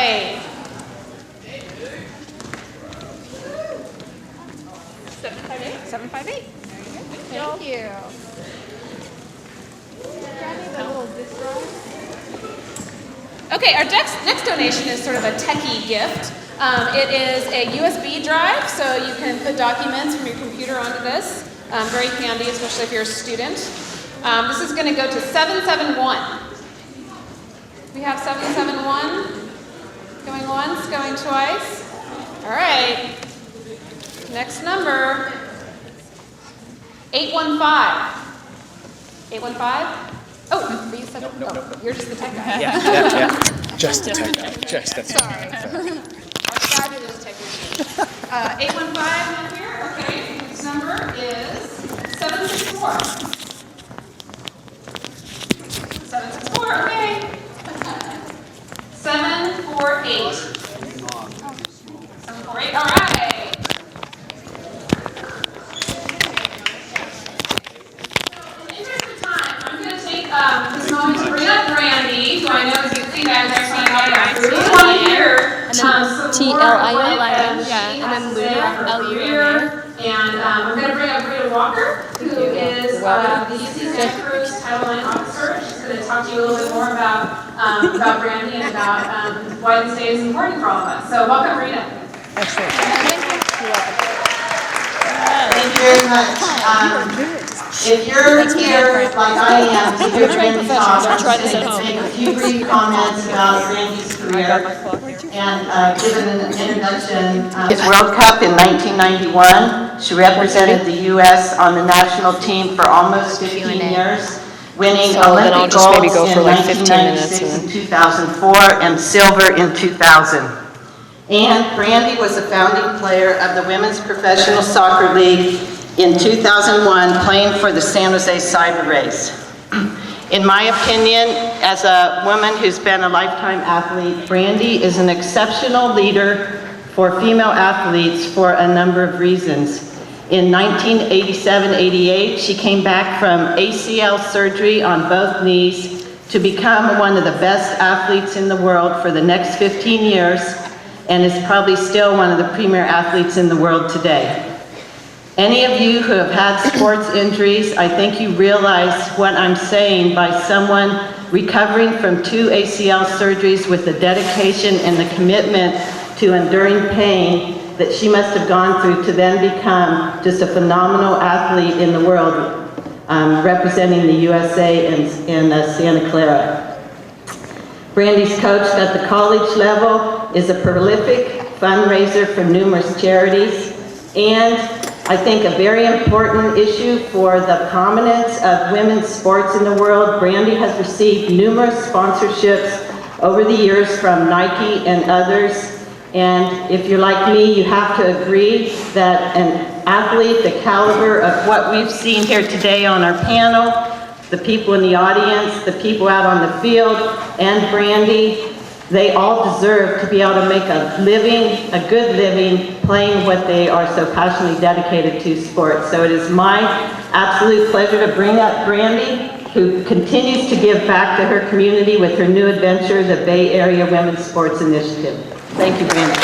right. 758. 758. Thank you. Okay, our next donation is sort of a techie gift. It is a USB drive, so you can put documents from your computer onto this. Very handy, especially if you're a student. This is going to go to 771. We have 771 going once, going twice. All right. Next number, 815. 815? Oh, you said, oh, you're just the tech guy. Yeah. Just the tech guy. Just the tech Sorry. Our fabulous technician. 815 here. Okay. This number is 764. 764. Okay. 748. 748. All right. This moment to bring up Brandi, who I know is you think I was actually not really want to hear. T-L-I-O-N, yeah, and then Luna, L-U-N-A. And we're going to bring up Rita Walker, who is the UC Santa Cruz Title IX officer. She's going to talk to you a little bit more about Brandi and about why this day is important for all of us. So welcome, Rita. Excellent. Thank you very much. If you're here, like I am, to hear Brandi talk, I'm just going to make a few brief comments about Brandi's career and give an introduction. World Cup in 1991, she represented the U.S. on the national team for almost 15 years, winning Olympic golds in 1996 and 2004 and silver in 2000. And Brandi was a founding player of the Women's Professional Soccer League in 2001, playing for the San Jose Cyber Rays. In my opinion, as a woman who's been a lifetime athlete, Brandi is an exceptional leader for female athletes for a number of reasons. In 1987-88, she came back from ACL surgery on both knees to become one of the best athletes in the world for the next 15 years, and is probably still one of the premier athletes in the world today. Any of you who have had sports injuries, I think you realize what I'm saying by someone recovering from 2 ACL surgeries with the dedication and the commitment to enduring pain that she must have gone through to then become just a phenomenal athlete in the world, representing the USA in Santa Clara. Brandi's coached at the college level, is a prolific fundraiser for numerous charities, and I think a very important issue for the prominence of women's sports in the world. Brandi has received numerous sponsorships over the years from Nike and others. And if you're like me, you have to agree that an athlete the caliber of what we've seen here today on our panel, the people in the audience, the people out on the field, and Brandi, they all deserve to be able to make a living, a good living, playing what they are so passionately dedicated to sports. So it is my absolute pleasure to bring up Brandi, who continues to give back to her community with her new adventure, the Bay Area Women's Sports Initiative. Thank you, Brandi.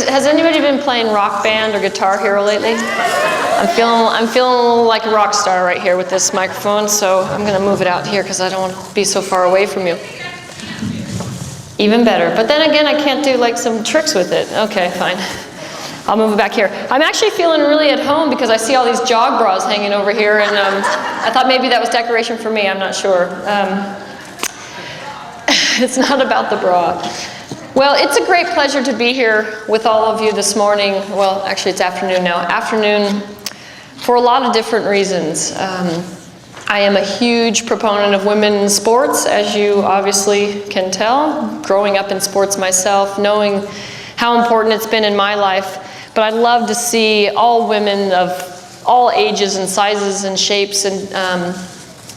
Has anybody been playing Rock Band or Guitar Hero lately? I'm feeling like a rock star right here with this microphone, so I'm going to move it out here because I don't want to be so far away from you. Even better. But then again, I can't do like some tricks with it. Okay, fine. I'll move it back here. I'm actually feeling really at home because I see all these jog bras hanging over here, and I thought maybe that was decoration for me. I'm not sure. It's not about the bra. Well, it's a great pleasure to be here with all of you this morning. Well, actually it's afternoon now. Afternoon for a lot of different reasons. I am a huge proponent of women's sports, as you obviously can tell, growing up in sports myself, knowing how important it's been in my life. But I'd love to see all women of all ages and sizes and shapes and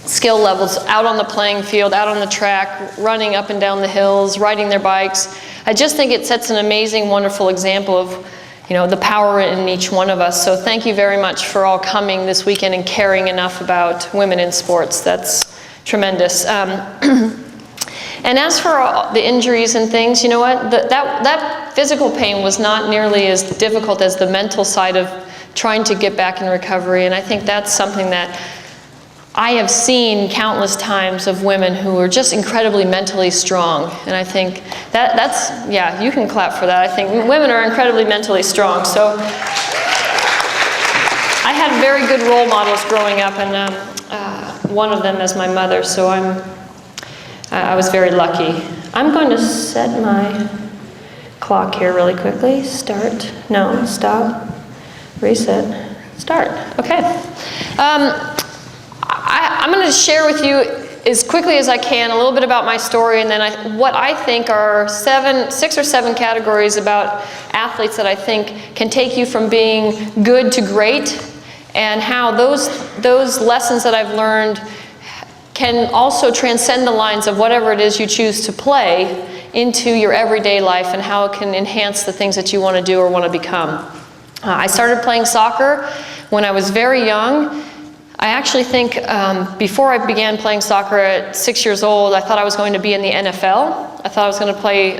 skill levels out on the playing field, out on the track, running up and down the hills, riding their bikes. I just think it sets an amazing, wonderful example of, the power in each one of us. So thank you very much for all coming this weekend and caring enough about women in sports. That's tremendous. And as for all the injuries and things, you know what? That physical pain was not nearly as difficult as the mental side of trying to get back in recovery. And I think that's something that I have seen countless times of women who are just incredibly mentally strong. And I think that's, yeah, you can clap for that. I think women are incredibly mentally strong. So I had very good role models growing up, and one of them is my mother. So I was very lucky. I'm going to set my clock here really quickly. Start. No, stop. Reset. Start. Okay. I'm going to share with you as quickly as I can a little bit about my story, and then what I think are 6 or 7 categories about athletes that I think can take you from being good to great, and how those lessons that I've learned can also transcend the lines of whatever it is you choose to play into your everyday life, and how it can enhance the things that you want to do or want to become. I started playing soccer when I was very young. I actually think before I began playing soccer at 6 years old, I thought I was going to be in the NFL. I thought I was going to play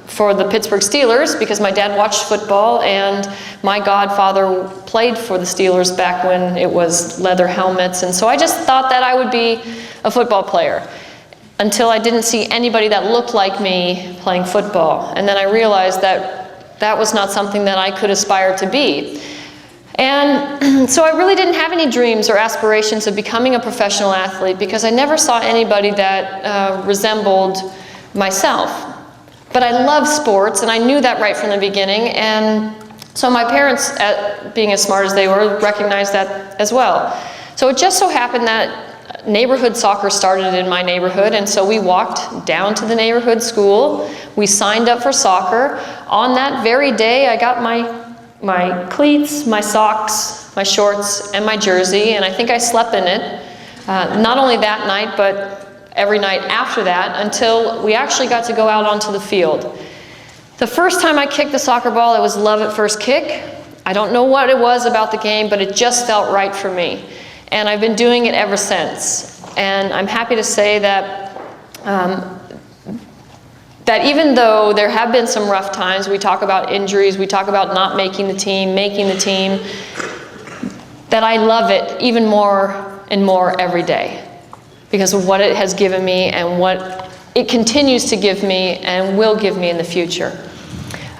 for the Pittsburgh Steelers because my dad watched football, and my godfather played for the Steelers back when it was leather helmets. And so I just thought that I would be a football player until I didn't see anybody that looked like me playing football. And then I realized that that was not something that I could aspire to be. And so I really didn't have any dreams or aspirations of becoming a professional athlete because I never saw anybody that resembled myself. But I love sports, and I knew that right from the beginning. And so my parents, being as smart as they were, recognized that as well. So it just so happened that neighborhood soccer started in my neighborhood, and so we walked down to the neighborhood school. We signed up for soccer. On that very day, I got my cleats, my socks, my shorts, and my jersey, and I think I slept in it. Not only that night, but every night after that, until we actually got to go out onto the field. The first time I kicked the soccer ball, it was love at first kick. I don't know what it was about the game, but it just felt right for me. And I've been doing it ever since. And I'm happy to say that that even though there have been some rough times, we talk about injuries, we talk about not making the team, that I love it even more and more every day because of what it has given me and what it continues to give me and will give me in the future.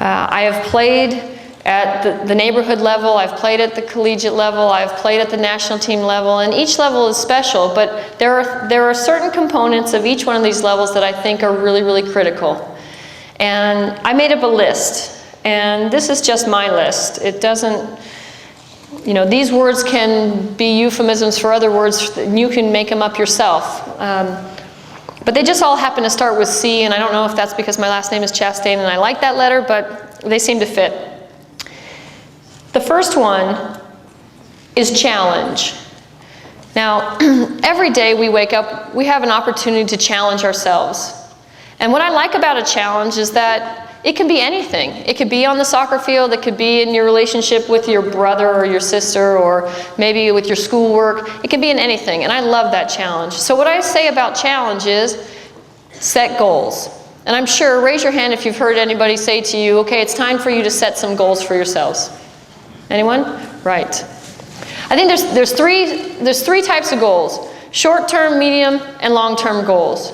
I have played at the neighborhood level, I've played at the collegiate level, I've played at the national team level, and each level is special, but there are certain components of each one of these levels that I think are really, really critical. And I made up a list, and this is just my list. It doesn't, these words can be euphemisms for other words, and you can make them up yourself. But they just all happen to start with C, and I don't know if that's because my last name is Chastain and I like that letter, but they seem to fit. The first one is challenge. Now, every day we wake up, we have an opportunity to challenge ourselves. And what I like about a challenge is that it can be anything. It could be on the soccer field, it could be in your relationship with your brother or your sister, or maybe with your schoolwork. It can be in anything, and I love that challenge. So what I say about challenge is set goals. And I'm sure, raise your hand if you've heard anybody say to you, okay, it's time for you to set some goals for yourselves. Anyone? Right. I think there's three types of goals: short-term, medium, and long-term goals.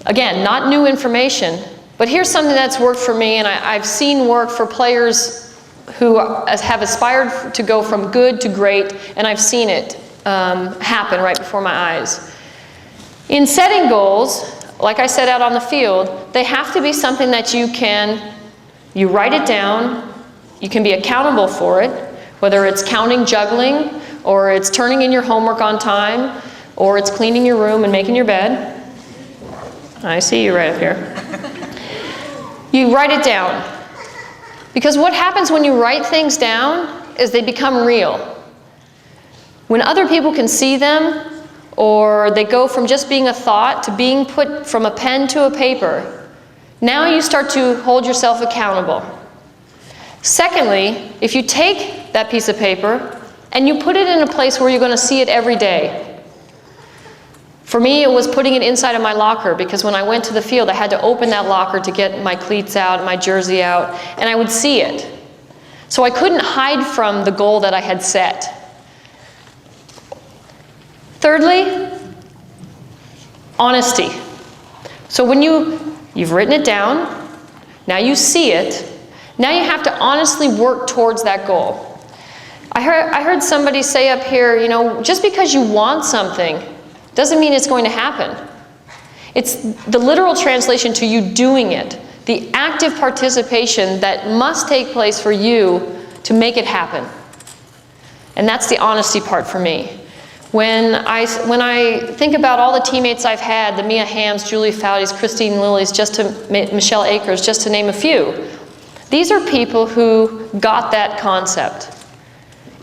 Again, not new information, but here's something that's worked for me, and I've seen work for players who have aspired to go from good to great, and I've seen it happen right before my eyes. In setting goals, like I said out on the field, they have to be something that you write it down. You can be accountable for it, whether it's counting juggling, or it's turning in your homework on time, or it's cleaning your room and making your bed. I see you right up here. You write it down. Because what happens when you write things down is they become real. When other people can see them, or they go from just being a thought to being put from a pen to a paper, now you start to hold yourself accountable. Secondly, if you take that piece of paper and you put it in a place where you're going to see it every day. For me, it was putting it inside of my locker, because when I went to the field, I had to open that locker to get my cleats out, my jersey out, and I would see it. So I couldn't hide from the goal that I had set. Thirdly, honesty. So when you've written it down, now you see it, now you have to honestly work towards that goal. I heard somebody say up here, you know, just because you want something doesn't mean it's going to happen. It's the literal translation to you doing it, the active participation that must take place for you to make it happen. And that's the honesty part for me. When I think about all the teammates I've had, the Mia Hamms, Julie Foudy's, Christine Lilly's, Michelle Akers, just to name a few, these are people who got that concept.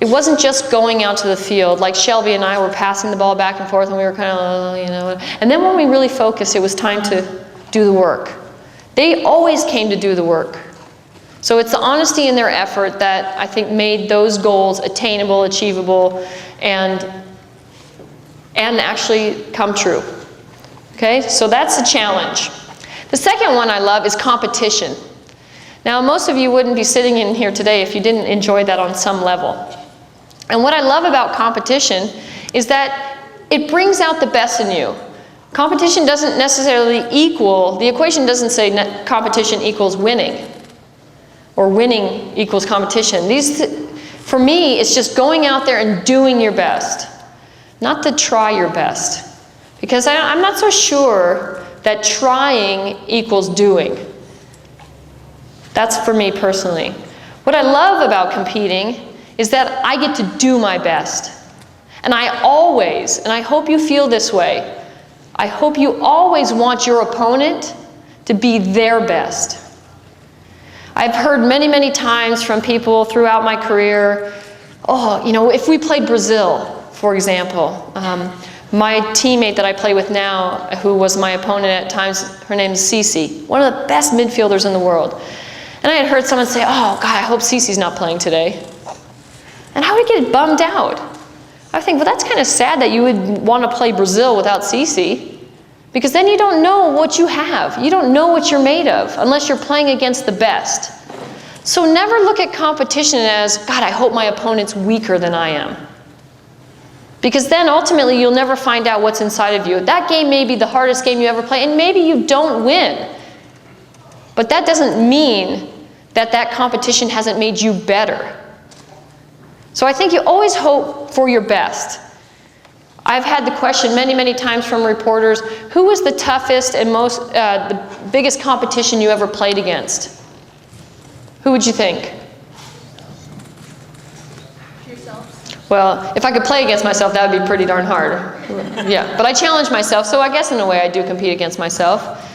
It wasn't just going out to the field, like Shelby and I were passing the ball back and forth and we were kind of, you know. And then when we really focused, it was time to do the work. They always came to do the work. So it's the honesty in their effort that I think made those goals attainable, achievable, and actually come true. Okay, so that's the challenge. The second one I love is competition. Now, most of you wouldn't be sitting in here today if you didn't enjoy that on some level. And what I love about competition is that it brings out the best in you. Competition doesn't necessarily equal, the equation doesn't say competition equals winning, or winning equals competition. For me, it's just going out there and doing your best, not to try your best. Because I'm not so sure that trying equals doing. That's for me personally. What I love about competing is that I get to do my best. And I always, and I hope you feel this way, I hope you always want your opponent to be their best. I've heard many, many times from people throughout my career, oh, you know, if we played Brazil, for example, my teammate that I play with now, who was my opponent at times, her name is Cece, one of the best midfielders in the world. And I had heard someone say, oh, God, I hope Cece's not playing today. And I would get bummed out. I think, well, that's kind of sad that you would want to play Brazil without Cece, because then you don't know what you have. You don't know what you're made of unless you're playing against the best. So never look at competition as, God, I hope my opponent's weaker than I am. Because then ultimately you'll never find out what's inside of you. That game may be the hardest game you ever play, and maybe you don't win. But that doesn't mean that that competition hasn't made you better. So I think you always hope for your best. I've had the question many, many times from reporters, who was the toughest and the biggest competition you ever played against? Who would you think? Yourself. Well, if I could play against myself, that would be pretty darn hard. Yeah, but I challenge myself, so I guess in a way I do compete against myself.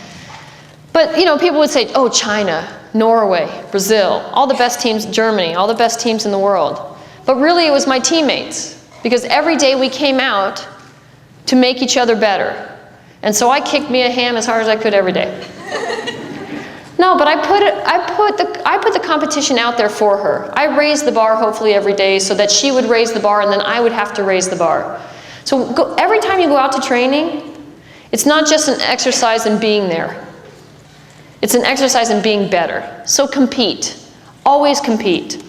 But, you know, people would say, oh, China, Norway, Brazil, all the best teams, Germany, all the best teams in the world. But really, it was my teammates, because every day we came out to make each other better. And so I kicked Mia Hamm as hard as I could every day. No, but I put the competition out there for her. I raised the bar hopefully every day so that she would raise the bar, and then I would have to raise the bar. So every time you go out to training, it's not just an exercise in being there. It's an exercise in being better. So compete. Always compete.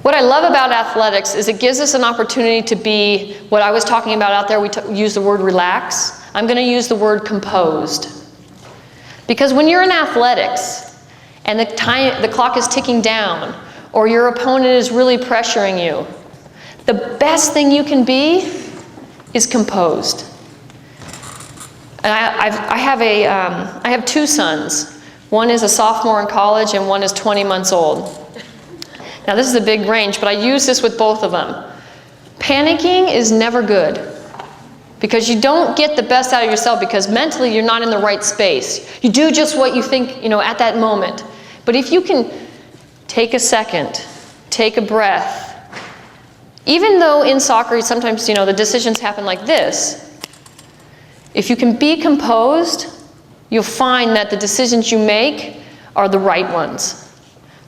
What I love about athletics is it gives us an opportunity to be what I was talking about out there. We use the word relax. I'm going to use the word composed. Because when you're in athletics and the clock is ticking down, or your opponent is really pressuring you, the best thing you can be is composed. And I have two sons. One is a sophomore in college and one is 20 months old. Now this is a big range, but I use this with both of them. Panicking is never good, because you don't get the best out of yourself, because mentally you're not in the right space. You do just what you think, you know, at that moment. But if you can take a second, take a breath, even though in soccer sometimes, you know, the decisions happen like this, if you can be composed, you'll find that the decisions you make are the right ones.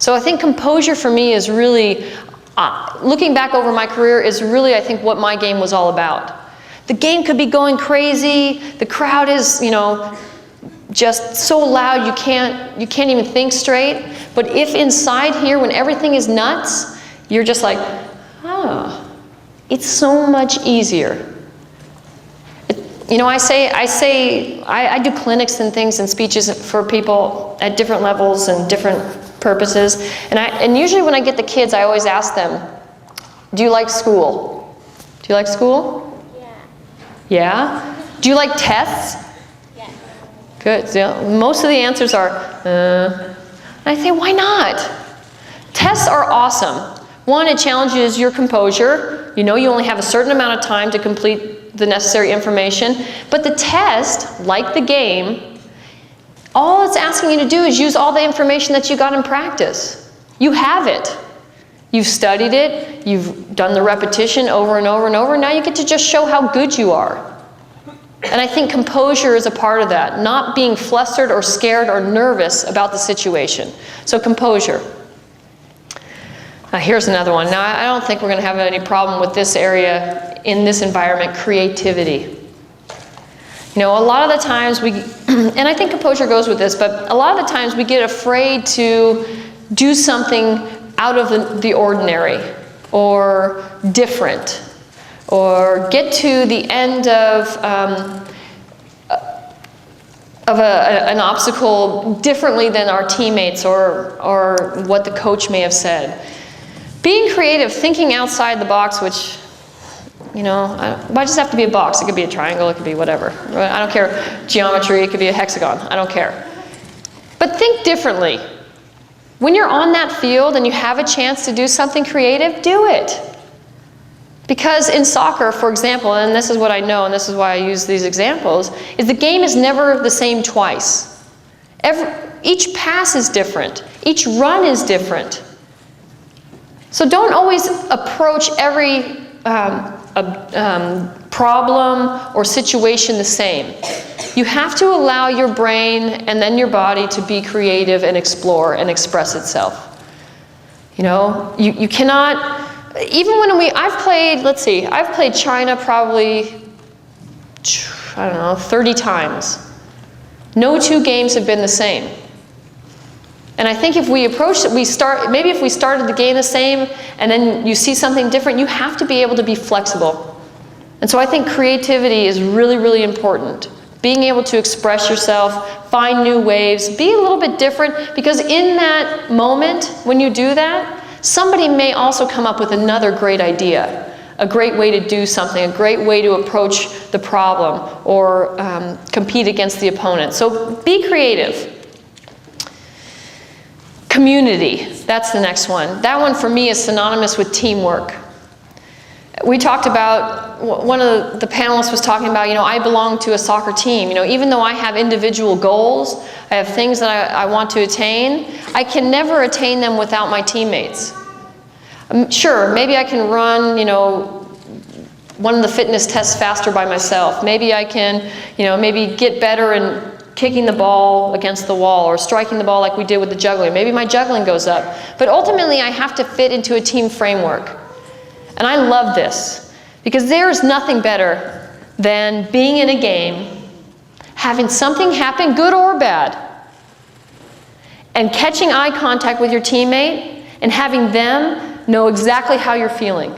So I think composure for me is really, looking back over my career, is really, I think, what my game was all about. The game could be going crazy, the crowd is, just so loud you can't even think straight. But if inside here, when everything is nuts, you're just like, oh, it's so much easier. I do clinics and things and speeches for people at different levels and different purposes. And usually when I get the kids, I always ask them, do you like school? Do you like school? Yeah. Yeah? Do you like tests? Yeah. Good. Yeah. Most of the answers are, And I say, why not? Tests are awesome. One, it challenges your composure. You only have a certain amount of time to complete the necessary information. But the test, like the game, all it's asking you to do is use all the information that you got in practice. You have it. You've studied it. You've done the repetition over and over and over. Now you get to just show how good you are. And I think composure is a part of that. Not being flustered or scared or nervous about the situation. So composure. Here's another one. Now, I don't think we're going to have any problem with this area in this environment, creativity. A lot of the times and I think composure goes with this, but a lot of the times we get afraid to do something out of the ordinary or different, or get to the end of an obstacle differently than our teammates or what the coach may have said. Being creative, thinking outside the box, which, why does it have to be a box? It could be a triangle, it could be whatever. I don't care. Geometry, it could be a hexagon. I don't care. But think differently. When you're on that field and you have a chance to do something creative, do it. Because in soccer, for example, and this is what I know, and this is why I use these examples, is the game is never the same twice. Each pass is different. Each run is different. So don't always approach every problem or situation the same. You have to allow your brain and then your body to be creative and explore and express itself. You cannot, even when I've played China probably, 30 times. No two games have been the same. And I think if we approach it, maybe if we started the game the same and then you see something different, you have to be able to be flexible. And so I think creativity is really, really important. Being able to express yourself, find new ways, be a little bit different, because in that moment, when you do that, somebody may also come up with another great idea, a great way to do something, a great way to approach the problem or compete against the opponent. So be creative. Community, that's the next one. That one for me is synonymous with teamwork. We talked about, one of the panelists was talking about, I belong to a soccer team. Even though I have individual goals, I have things that I want to attain, I can never attain them without my teammates. Sure, maybe I can run, one of the fitness tests faster by myself. Maybe I can, maybe get better in kicking the ball against the wall or striking the ball like we did with the juggling. Maybe my juggling goes up. But ultimately, I have to fit into a team framework. And I love this, because there's nothing better than being in a game, having something happen, good or bad, and catching eye contact with your teammate and having them know exactly how you're feeling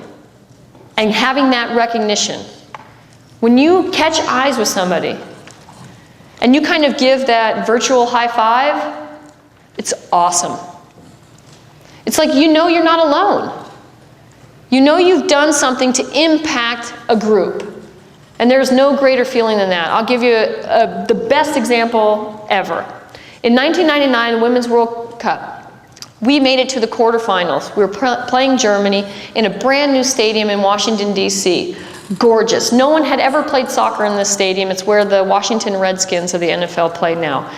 and having that recognition. When you catch eyes with somebody and you kind of give that virtual high five, it's awesome. It's like you're not alone. You've done something to impact a group. And there's no greater feeling than that. I'll give you the best example ever. In 1999, Women's World Cup, we made it to the quarterfinals. We were playing Germany in a brand new stadium in Washington, D.C. Gorgeous. No one had ever played soccer in this stadium. It's where the Washington Redskins of the NFL play now.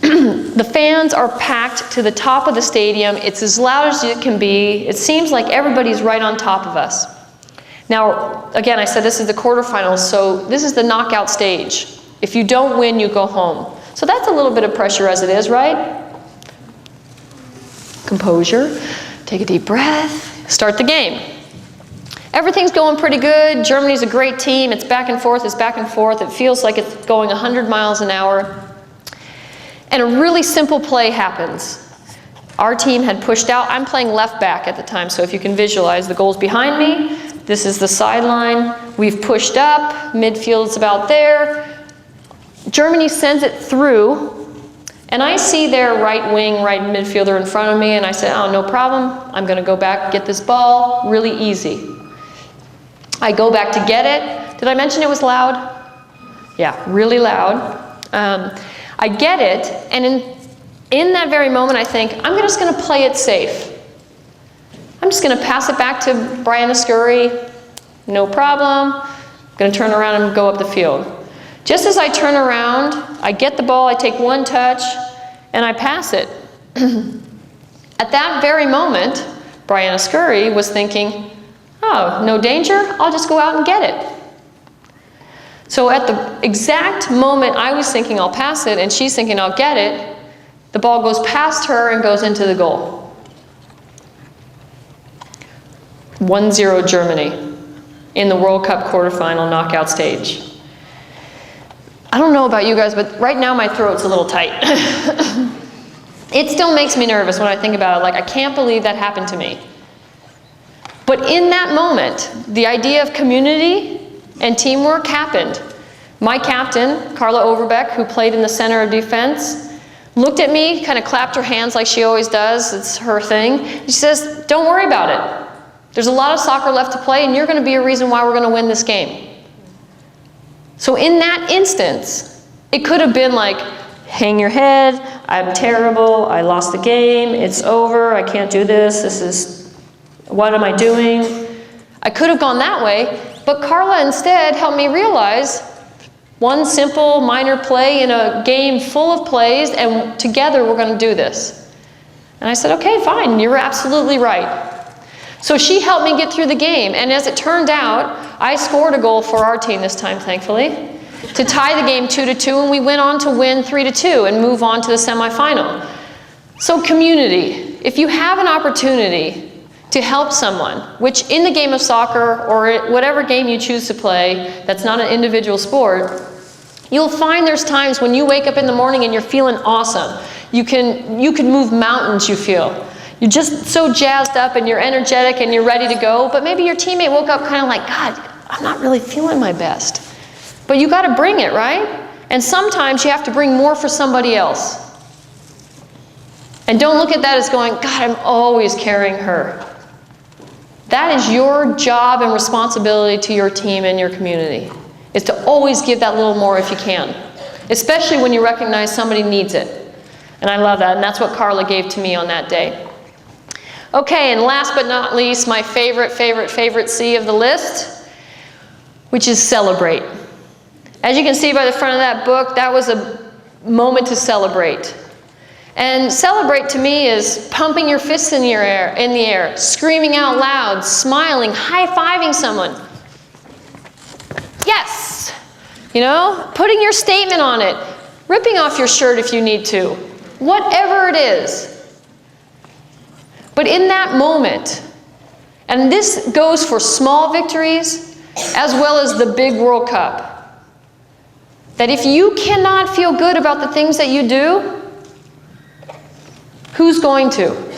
The fans are packed to the top of the stadium. It's as loud as it can be. It seems like everybody's right on top of us. Now, again, I said this is the quarterfinals, so this is the knockout stage. If you don't win, you go home. So that's a little bit of pressure as it is, right? composure, take a deep breath, start the game. Everything's going pretty good. Germany's a great team. It's back and forth, it's back and forth. It feels like it's going 100 miles an hour. And a really simple play happens. Our team had pushed out. I'm playing left back at the time, so if you can visualize, the goal's behind me. This is the sideline. We've pushed up. Midfield's about there. Germany sends it through, and I see their right wing, right midfielder in front of me, and I said, oh, no problem. I'm going to go back, get this ball. Really easy. I go back to get it. Did I mention it was loud? Yeah, really loud. I get it, and in that very moment, I think, I'm just going to play it safe. I'm just going to pass it back to Brianna Scurry. No problem. I'm going to turn around and go up the field. Just as I turn around, I get the ball, I take one touch, and I pass it. At that very moment, Brianna Scurry was thinking, oh, no danger, I'll just go out and get it. So at the exact moment I was thinking I'll pass it and she's thinking I'll get it, the ball goes past her and goes into the goal. 1-0 Germany in the World Cup quarterfinal knockout stage. I don't know about you guys, but right now my throat's a little tight. It still makes me nervous when I think about it, like I can't believe that happened to me. But in that moment, the idea of community and teamwork happened. My captain, Carla Overbeck, who played in the center of defense, looked at me, kind of clapped her hands like she always does. It's her thing. She says, don't worry about it. There's a lot of soccer left to play, and you're going to be a reason why we're going to win this game. So in that instance, it could have been like, hang your head, I'm terrible, I lost the game, it's over, I can't do this, what am I doing? I could have gone that way, but Carla instead helped me realize one simple minor play in a game full of plays, and together we're going to do this. And I said, okay, fine, you're absolutely right. So she helped me get through the game, and as it turned out, I scored a goal for our team this time, thankfully, to tie the game 2-2, and we went on to win 3-2 and move on to the semifinal. So community, if you have an opportunity to help someone, which in the game of soccer or whatever game you choose to play that's not an individual sport, you'll find there's times when you wake up in the morning and you're feeling awesome. You can move mountains, you feel. You're just so jazzed up and you're energetic and you're ready to go, but maybe your teammate woke up kind of like, God, I'm not really feeling my best. But you got to bring it, right? And sometimes you have to bring more for somebody else. And don't look at that as going, God, I'm always carrying her. That is your job and responsibility to your team and your community, is to always give that little more if you can, especially when you recognize somebody needs it. And I love that, and that's what Carla gave to me on that day. Okay, and last but not least, my favorite C of the list, which is celebrate. As you can see by the front of that book, that was a moment to celebrate. And celebrate to me is pumping your fists in the air, screaming out loud, smiling, high-fiving someone. Yes! You know, putting your statement on it, ripping off your shirt if you need to, whatever it is. But in that moment, and this goes for small victories as well as the big World Cup, that if you cannot feel good about the things that you do, who's going to?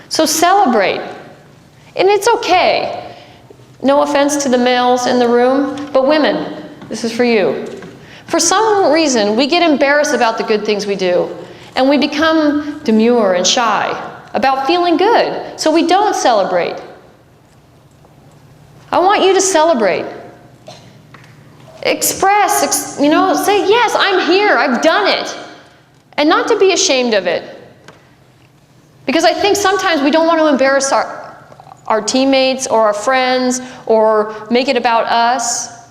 So celebrate. And it's okay. No offense to the males in the room, but women, this is for you. For some reason, we get embarrassed about the good things we do, and we become demure and shy about feeling good, so we don't celebrate. I want you to celebrate. Express, say, yes, I'm here, I've done it. And not to be ashamed of it. Because I think sometimes we don't want to embarrass our teammates or our friends or make it about us.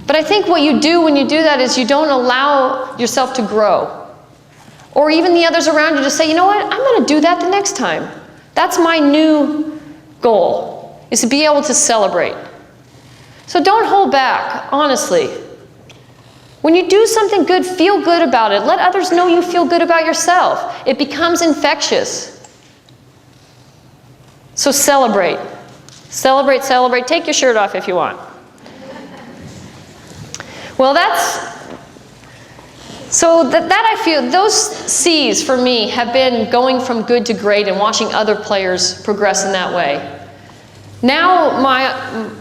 But I think what you do when you do that is you don't allow yourself to grow. Or even the others around you just say, you know what, I'm going to do that the next time. That's my new goal, is to be able to celebrate. So don't hold back, honestly. When you do something good, feel good about it. Let others know you feel good about yourself. It becomes infectious. So celebrate. Celebrate, celebrate. Take your shirt off if you want. Well, that I feel, those C's for me have been going from good to great and watching other players progress in that way. Now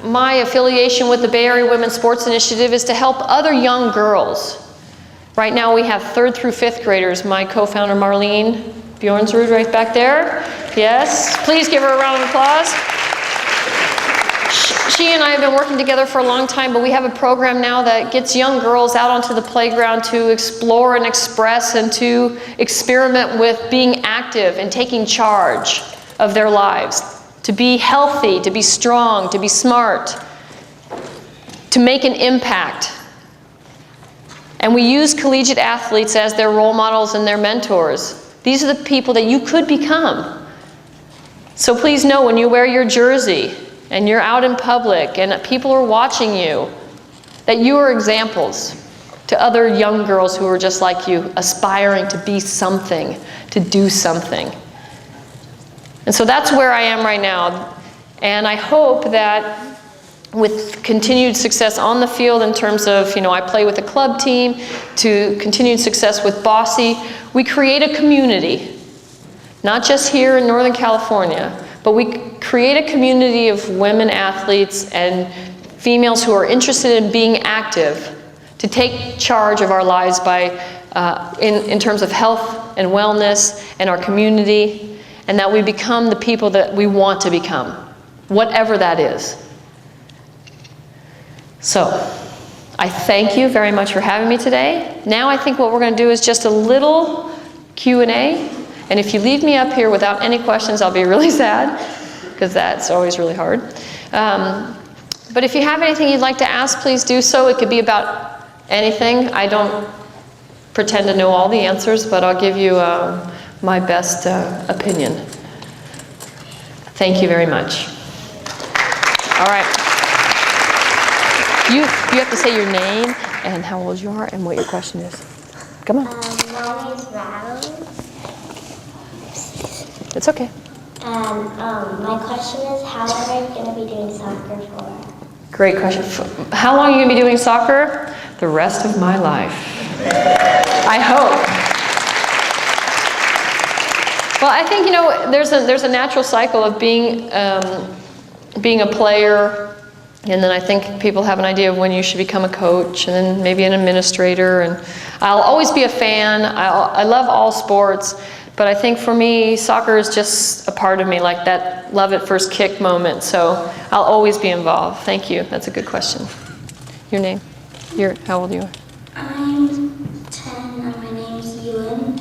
my affiliation with the Bay Area Women's Sports Initiative is to help other young girls. Right now we have 3rd through 5th graders. My co-founder Marlene Bjornsrud right back there. Yes, please give her a round of applause. She and I have been working together for a long time, but we have a program now that gets young girls out onto the playground to explore and express and to experiment with being active and taking charge of their lives. To be healthy, to be strong, to be smart, to make an impact. And we use collegiate athletes as their role models and their mentors. These are the people that you could become. So please know when you wear your jersey and you're out in public and people are watching you, that you are examples to other young girls who are just like you, aspiring to be something, to do something. And so that's where I am right now. And I hope that with continued success on the field in terms of, I play with a club team, to continued success with Bossy, we create a community, not just here in Northern California, but we create a community of women athletes and females who are interested in being active to take charge of our lives by, in terms of health and wellness and our community, and that we become the people that we want to become, whatever that is. So, I thank you very much for having me today. Now I think what we're going to do is just a little Q&A, and if you leave me up here without any questions, I'll be really sad, because that's always really hard. But if you have anything you'd like to ask, please do so. It could be about anything. I don't pretend to know all the answers, but I'll give you my best opinion. Thank you very much. All right. You have to say your name and how old you are and what your question is. Come on. My name is Rattle. It's okay. And my question is, how long are you going to be doing soccer for? Great question. How long are you going to be doing soccer? The rest of my life. I hope. Well, I think, there's a natural cycle of being a player, and then I think people have an idea of when you should become a coach, and then maybe an administrator, and I'll always be a fan. I love all sports, but I think for me, soccer is just a part of me, like that love at first kick moment, so I'll always be involved. Thank you. That's a good question. Your name? How old are you? I'm 10 and my name is Ewan.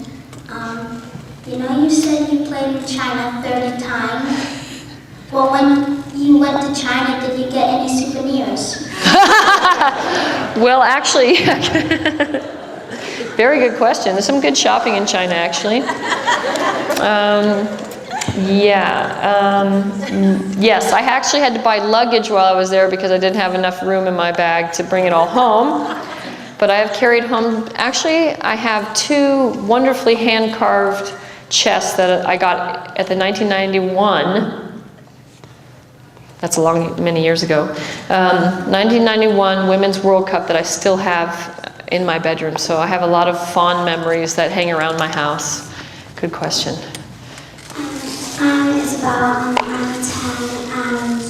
You said you played in China 30 times. Well, when you went to China, did you get any souvenirs? Well, actually, very good question. There's some good shopping in China, actually. Yes, I actually had to buy luggage while I was there because I didn't have enough room in my bag to bring it all home. But I have carried home, actually, I have 2 wonderfully hand-carved chests that I got at the 1991, that's many years ago, 1991 Women's World Cup that I still have in my bedroom. So I have a lot of fond memories that hang around my house. Good question. I'm Isabel, I'm 10, and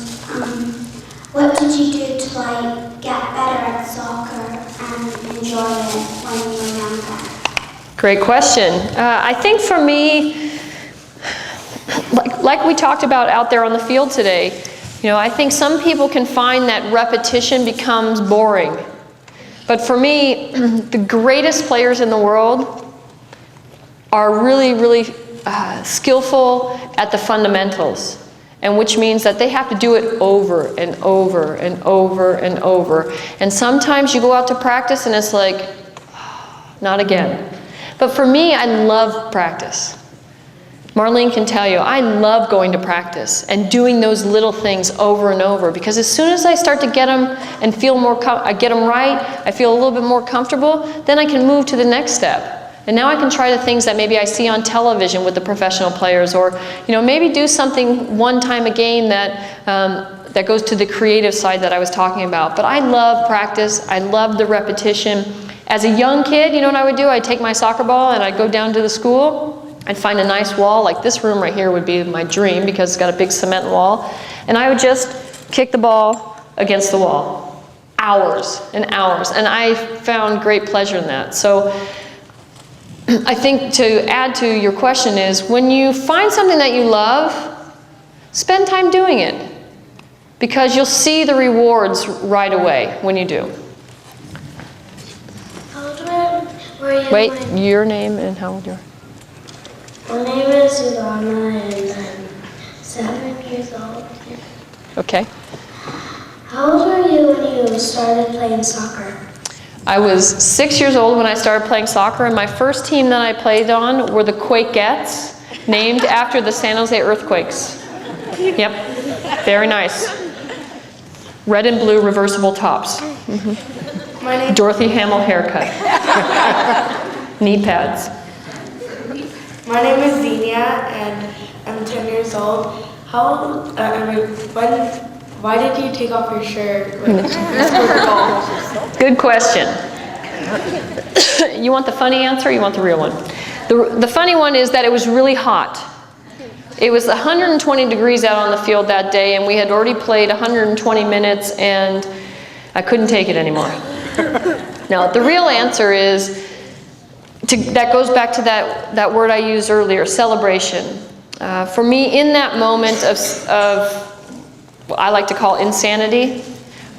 what did you do to get better at soccer and enjoy it when you were younger? Great question. I think for me, like we talked about out there on the field today, I think some people can find that repetition becomes boring. But for me, the greatest players in the world are really, really skillful at the fundamentals, and which means that they have to do it over and over and over and over. And sometimes you go out to practice and it's like, not again. But for me, I love practice. Marlene can tell you, I love going to practice and doing those little things over and over, because as soon as I start to get them and feel more, I get them right, I feel a little bit more comfortable, then I can move to the next step. And now I can try the things that maybe I see on television with the professional players, or maybe do something one time a game that, that goes to the creative side that I was talking about. But I love practice, I love the repetition. As a young kid, you know what I would do? I'd take my soccer ball and I'd go down to the school. I'd find a nice wall, like this room right here would be my dream because it's got a big cement wall. And I would just kick the ball against the wall. Hours and hours. And I found great pleasure in that. So I think to add to your question is, when you find something that you love, spend time doing it. Because you'll see the rewards right away when you do. How old were you? Wait, your name and how old you are? My name is Susanna and I'm 7 years old. Okay. How old were you when you started playing soccer? I was 6 years old when I started playing soccer, and my first team that I played on were the Quakettes, named after the San Jose Earthquakes. Yep, very nice. Red and blue reversible tops. Dorothy Hamill haircut. Knee pads. My name is Xenia, and I'm 10 years old. Why did you take off your shirt? Good question. You want the funny answer or you want the real one? The funny one is that it was really hot. It was 120 degrees out on the field that day, and we had already played 120 minutes, and I couldn't take it anymore. Now, the real answer is, that goes back to that word I used earlier, celebration. For me, in that moment of what I like to call insanity,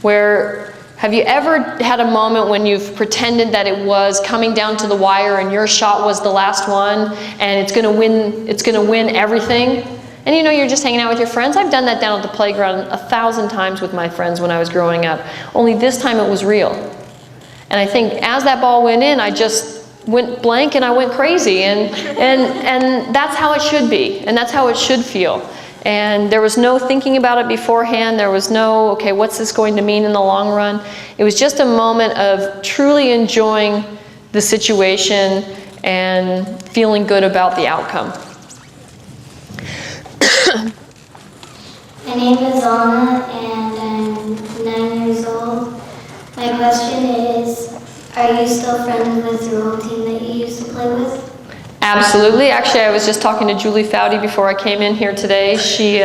where have you ever had a moment when you've pretended that it was coming down to the wire and your shot was the last one and it's gonna win everything? And you're just hanging out with your friends. I've done that down at the playground 1,000 times with my friends when I was growing up. Only this time it was real. And I think as that ball went in, I just went blank and I went crazy. And that's how it should be. And that's how it should feel. And there was no thinking about it beforehand. There was no, okay, what's this going to mean in the long run? It was just a moment of truly enjoying the situation and feeling good about the outcome. My name is Anna and I'm 9 years old. My question is, are you still friends with your old team that you used to play with? Absolutely. Actually, I was just talking to Julie Foudy before I came in here today. She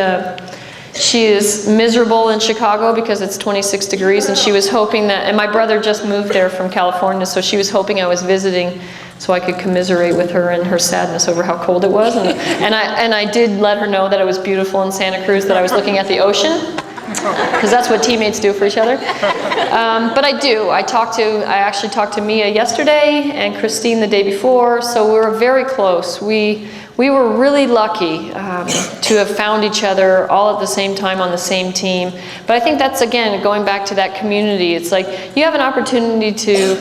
is miserable in Chicago because it's 26 degrees, and she was hoping that, and my brother just moved there from California, so she was hoping I was visiting so I could commiserate with her and her sadness over how cold it was. And I did let her know that it was beautiful in Santa Cruz, that I was looking at the ocean, because that's what teammates do for each other. But I do. I actually talked to Mia yesterday and Christine the day before, so we were very close. We were really lucky to have found each other all at the same time on the same team. But I think that's, again, going back to that community. It's like you have an opportunity to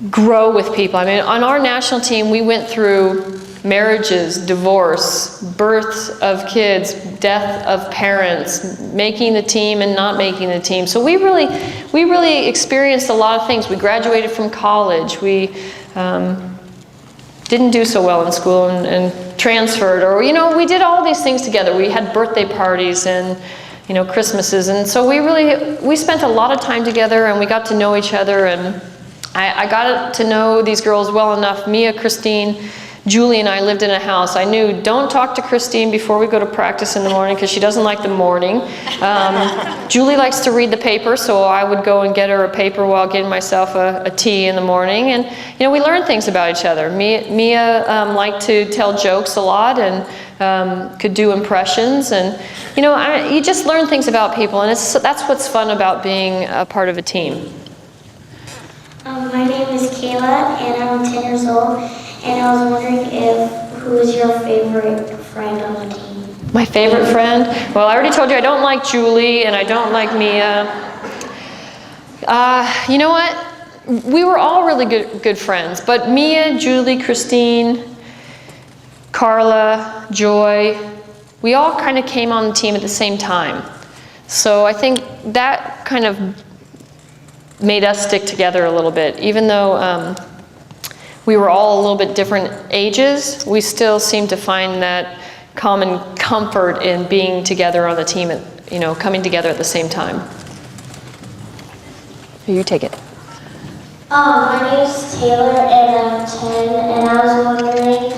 grow with people. I mean, on our national team, we went through marriages, divorce, births of kids, death of parents, making the team and not making the team. So we really experienced a lot of things. We graduated from college. We didn't do so well in school and transferred, or we did all these things together. We had birthday parties and Christmases, and so we spent a lot of time together, and we got to know each other. And I got to know these girls well enough. Mia, Christine, Julie and I lived in a house. I knew, don't talk to Christine before we go to practice in the morning because she doesn't like the morning. Julie likes to read the paper, so I would go and get her a paper while getting myself a tea in the morning. And we learned things about each other. Mia liked to tell jokes a lot and could do impressions. And you just learn things about people, and that's what's fun about being a part of a team. My name is Kayla, and I'm 10 years old, and I was wondering who is your favorite friend on the team? My favorite friend? Well, I already told you I don't like Julie, and I don't like Mia. You know what? We were all really good friends, but Mia, Julie, Christine, Carla, Joy, we all kind of came on the team at the same time. So I think that kind of made us stick together a little bit. Even though we were all a little bit different ages, we still seemed to find that common comfort in being together on the team, coming together at the same time. You take it. My name's Taylor, and I'm 10, and I was wondering,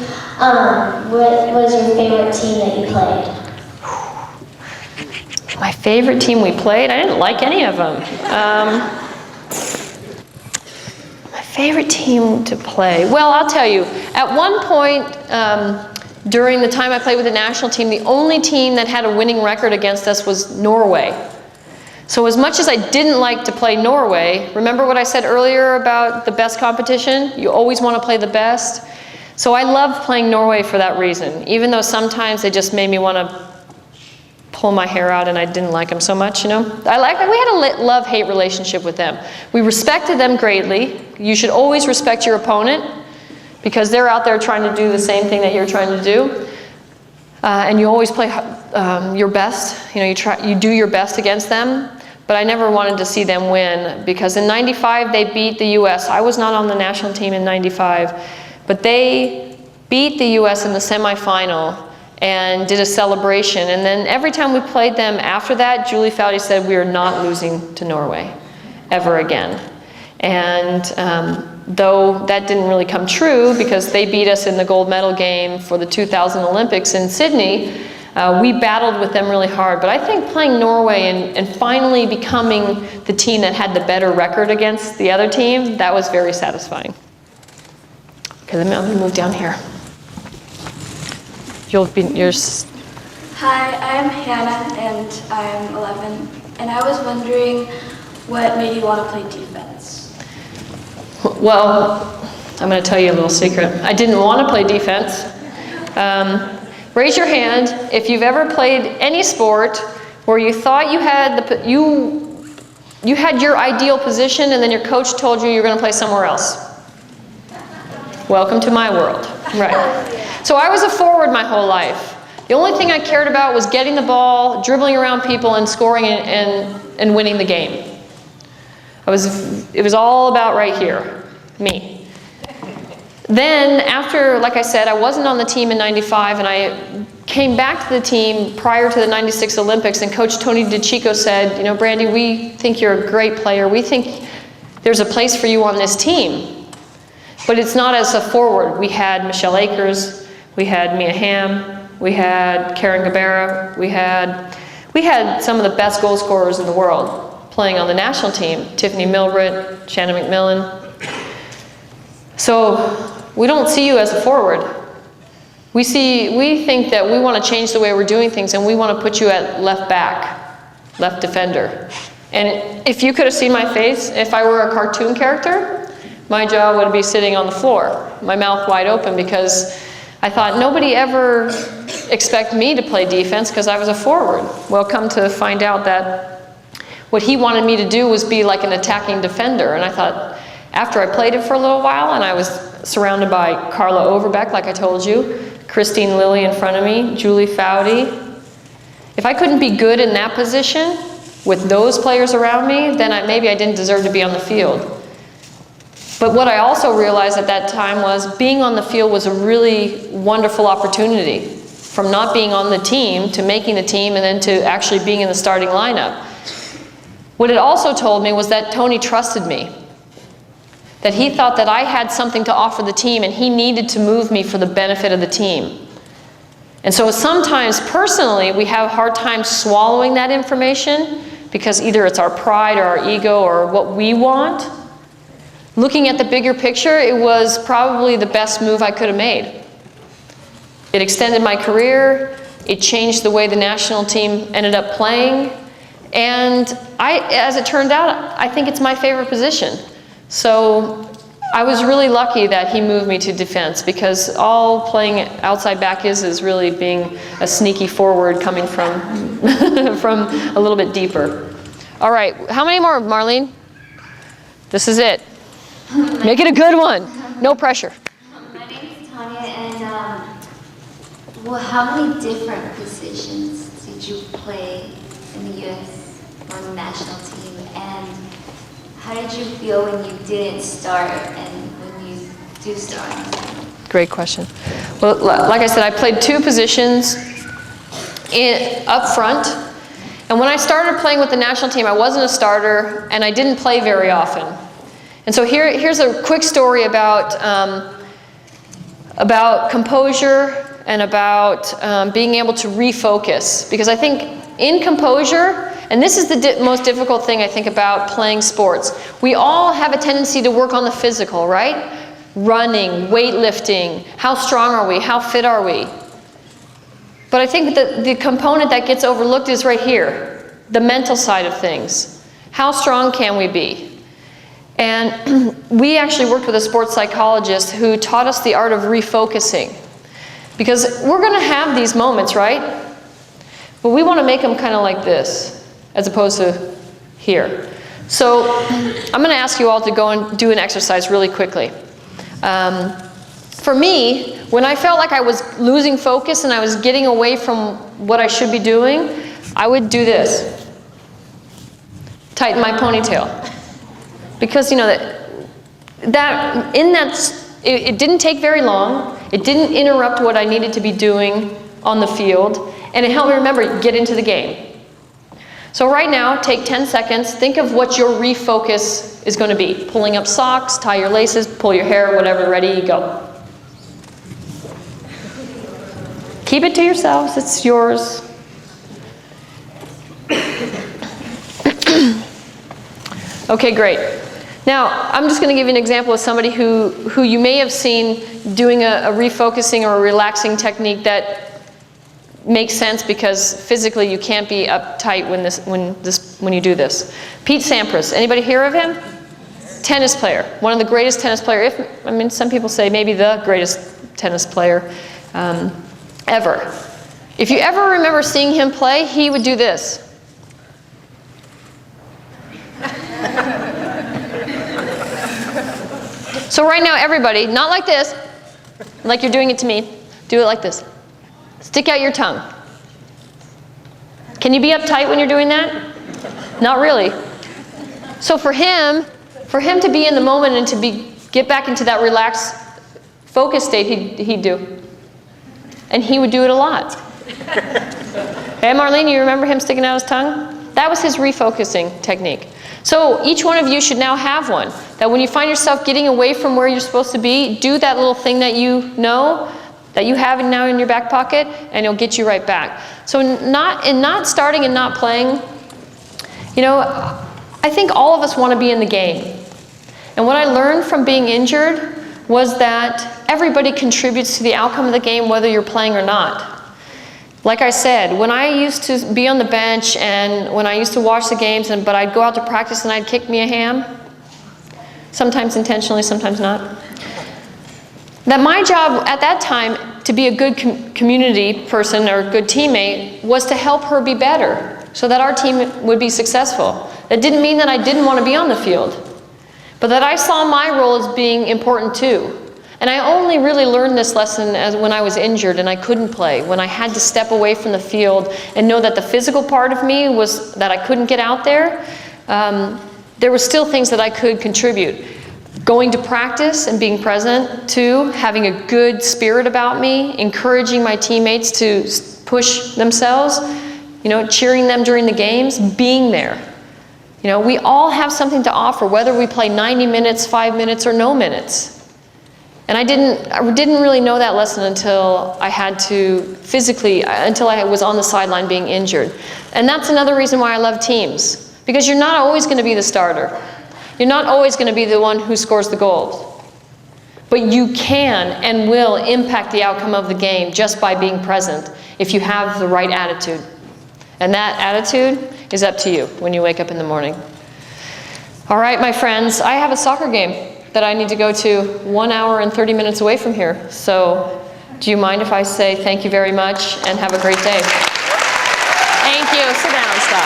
what was your favorite team that you played? My favorite team we played? I didn't like any of them. My favorite team to play? Well, I'll tell you. At one point, during the time I played with the national team, the only team that had a winning record against us was Norway. So as much as I didn't like to play Norway, remember what I said earlier about the best competition? You always want to play the best. So I loved playing Norway for that reason, even though sometimes they just made me want to pull my hair out and I didn't like them so much, We had a love-hate relationship with them. We respected them greatly. You should always respect your opponent because they're out there trying to do the same thing that you're trying to do. And you always play your best. You do your best against them. But I never wanted to see them win because in '95 they beat the U.S. I was not on the national team in '95, but they beat the U.S. in the semifinal and did a celebration. And then every time we played them after that, Julie Foudy said we are not losing to Norway ever again. And though that didn't really come true because they beat us in the gold medal game for the 2000 Olympics in Sydney, we battled with them really hard. But I think playing Norway and finally becoming the team that had the better record against the other team, that was very satisfying. Okay, let me move down here. Yours. Hi, I'm Hannah, and I'm 11. And I was wondering what made you want to play defense? Well, I'm going to tell you a little secret. I didn't want to play defense. Raise your hand if you've ever played any sport where you thought you had you had your ideal position and then your coach told you you're going to play somewhere else. Welcome to my world. Right. So I was a forward my whole life. The only thing I cared about was getting the ball, dribbling around people, and scoring and winning the game. It was all about right here, me. Then after, like I said, I wasn't on the team in '95, and I came back to the team prior to the '96 Olympics, and Coach Tony DeCicco said, Brandi, we think you're a great player. We think there's a place for you on this team. But it's not as a forward. We had Michelle Akers, we had Mia Hamm, we had Karen Gabera, we had some of the best goal scorers in the world playing on the national team, Tiffany Milbritt, Shannon McMillan. So we don't see you as a forward. We think that we want to change the way we're doing things, and we want to put you at left back, left defender. And if you could have seen my face, if I were a cartoon character, my jaw would be sitting on the floor, my mouth wide open, because I thought nobody ever expected me to play defense because I was a forward. Well, come to find out that what he wanted me to do was be like an attacking defender. And I thought, after I played it for a little while and I was surrounded by Carla Overbeck, like I told you, Christine Lilly in front of me, Julie Foudy, if I couldn't be good in that position with those players around me, then maybe I didn't deserve to be on the field. But what I also realized at that time was being on the field was a really wonderful opportunity, from not being on the team to making the team and then to actually being in the starting lineup. What it also told me was that Tony trusted me, that he thought that I had something to offer the team and he needed to move me for the benefit of the team. And so sometimes personally we have a hard time swallowing that information because either it's our pride or our ego or what we want. Looking at the bigger picture, it was probably the best move I could have made. It extended my career, it changed the way the national team ended up playing, and as it turned out, I think it's my favorite position. So I was really lucky that he moved me to defense, because all playing outside back is really being a sneaky forward coming from, from a little bit deeper. All right, how many more, Marlene? This is it. Make it a good one. No pressure. My name is Tanya, and Well, how many different positions did you play in the U.S. or the national team? And how did you feel when you didn't start and when you do start? Great question. Well, like I said, I played 2 positions up front. And when I started playing with the national team, I wasn't a starter, and I didn't play very often. And so here's a quick story about composure and about being able to refocus. Because I think in composure, and this is the most difficult thing I think about playing sports, we all have a tendency to work on the physical, right? Running, weightlifting, how strong are we, how fit are we? But I think that the component that gets overlooked is right here, the mental side of things. How strong can we be? And we actually worked with a sports psychologist who taught us the art of refocusing. Because we're going to have these moments, right? But we want to make them kind of like this, as opposed to here. So I'm going to ask you all to go and do an exercise really quickly. For me, when I felt like I was losing focus and I was getting away from what I should be doing, I would do this. Tighten my ponytail. Because, you know, it didn't take very long. It didn't interrupt what I needed to be doing on the field. And it helped me remember, get into the game. So right now, take 10 seconds. Think of what your refocus is going to be. Pulling up socks, tie your laces, pull your hair, whatever, ready, go. Keep it to yourselves, it's yours. Okay, great. Now, I'm just going to give you an example of somebody who you may have seen doing a refocusing or a relaxing technique that makes sense because physically you can't be uptight when you do this. Pete Sampras, anybody hear of him? Tennis player, one of the greatest tennis players. Some people say maybe the greatest tennis player ever. If you ever remember seeing him play, he would do this. So right now, everybody, not like this, like you're doing it to me, do it like this. Stick out your tongue. Can you be uptight when you're doing that? Not really. So for him to be in the moment and to get back into that relaxed focus state, he'd do. And he would do it a lot. Hey, Marlene, you remember him sticking out his tongue? That was his refocusing technique. So each one of you should now have one. That when you find yourself getting away from where you're supposed to be, do that little thing that you know, that you have now in your back pocket, and it'll get you right back. So in not starting and not playing, I think all of us want to be in the game. And what I learned from being injured was that everybody contributes to the outcome of the game, whether you're playing or not. Like I said, when I used to be on the bench and when I used to watch the games, but I'd go out to practice and I'd kick me a ham, sometimes intentionally, sometimes not, that my job at that time to be a good community person or a good teammate was to help her be better so that our team would be successful. That didn't mean that I didn't want to be on the field, but that I saw my role as being important too. And I only really learned this lesson when I was injured and I couldn't play, when I had to step away from the field and know that the physical part of me was that I couldn't get out there. There were still things that I could contribute. Going to practice and being present, too, having a good spirit about me, encouraging my teammates to push themselves, cheering them during the games, being there. We all have something to offer, whether we play 90 minutes, 5 minutes, or no minutes. And I didn't really know that lesson until I had to until I was on the sideline being injured. And that's another reason why I love teams, because you're not always going to be the starter. You're not always going to be the one who scores the goals. But you can and will impact the outcome of the game just by being present if you have the right attitude. And that attitude is up to you when you wake up in the morning. All right, my friends, I have a soccer game that I need to go to 1 hour and 30 minutes away from here. So do you mind if I say thank you very much and have a great day? Thank you. Sit down, stop.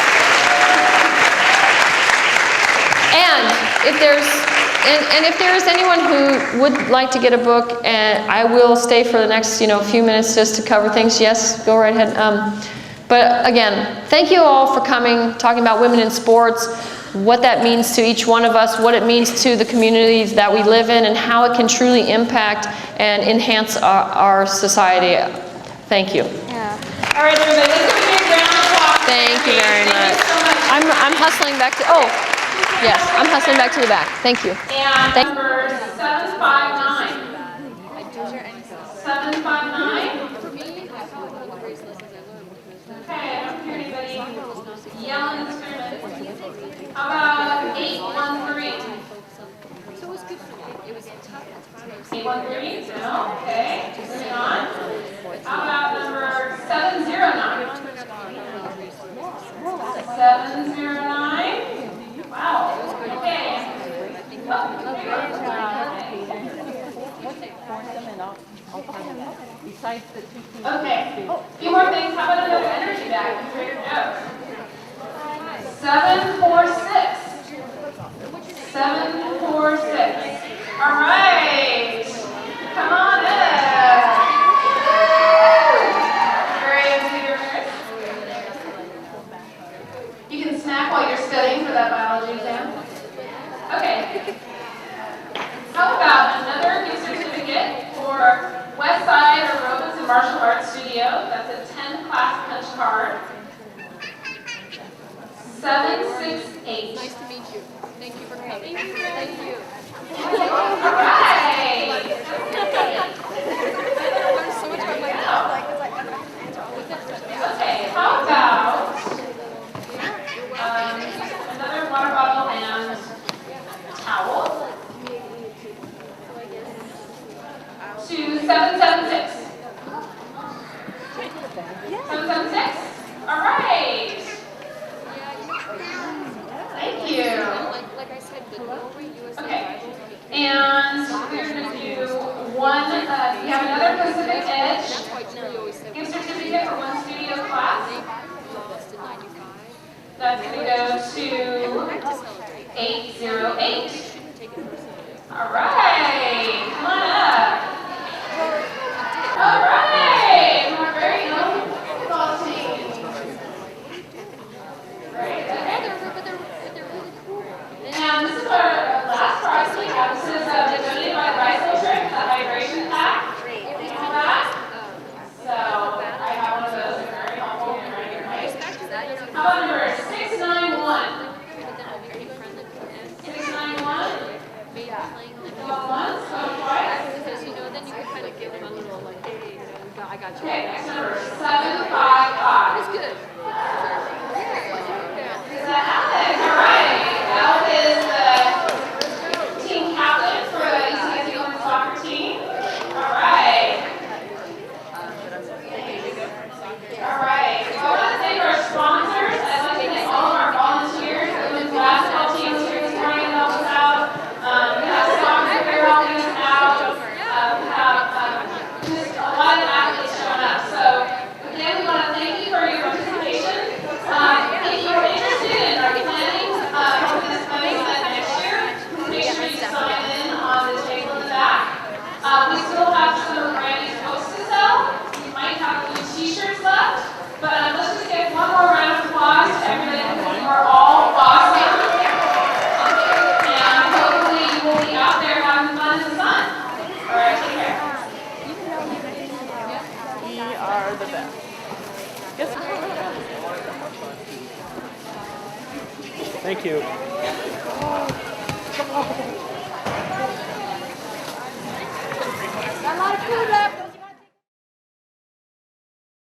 And And if there is anyone who would like to get a book, and I will stay for the next, few minutes just to cover things. Yes, go right ahead. But again, thank you all for coming, talking about women in sports, what that means to each one of us, what it means to the communities that we live in, and how it can truly impact and enhance our society. Thank you. All right, everybody, let's give a big round of applause. Thank you very much. So much. I'm hustling back to, yes, I'm hustling back to the back. Thank you. And number 759. 759. Okay, I don't hear anybody yelling and screaming. How about 813? 813? No? Okay. Moving on. How about number 709? 709? Wow. Okay. Okay. A few more things. How about another energy bag from Trader Joe's? 746. 746. All right. Come on in. Very good. You can snack while you're studying for that biology exam. Okay. How about another gift certificate for Westside Aerobics and Martial Arts Studio? That's a 10-class punch card. 768. Nice to meet you. Thank you for coming. Thank you. All right. Learned so much about my Okay, how about another water bottle and towel? To 776. 776? All right. Thank you. Like I said, the USA. Okay. And we're going to do one, we have another Pacific Edge gift certificate for one studio class. That's going to go to 808. All right. Come on up. All right. Our very own football team. Great. And this is our last prize we have. This is donated by Bicycle, the hydration pack. Thank you for that. So I have one of those. They're very helpful and very nice. How about number 691? 691? Going once, going twice. Okay, next number 755. That's good. Is that Alec? All right. Alec is the team captain for the ECSU women's soccer team. All right. All right. So I want to thank our sponsors. I'd like to thank all of our volunteers, the women's basketball teams here this morning to help us out. We have soccer here helping us out. We have just a lot of athletes showing up. So again, we want to thank you for your participation. If you're interested in our planning for this coming event next year, please make sure you sign in on the table in the back. We still have some Brandi's books to sell. We might have a few t-shirts left. But let's just give one more round of applause to everybody because you are all awesome. And hopefully you will be out there having fun in the sun. All right, take care. We are the best. Thank you.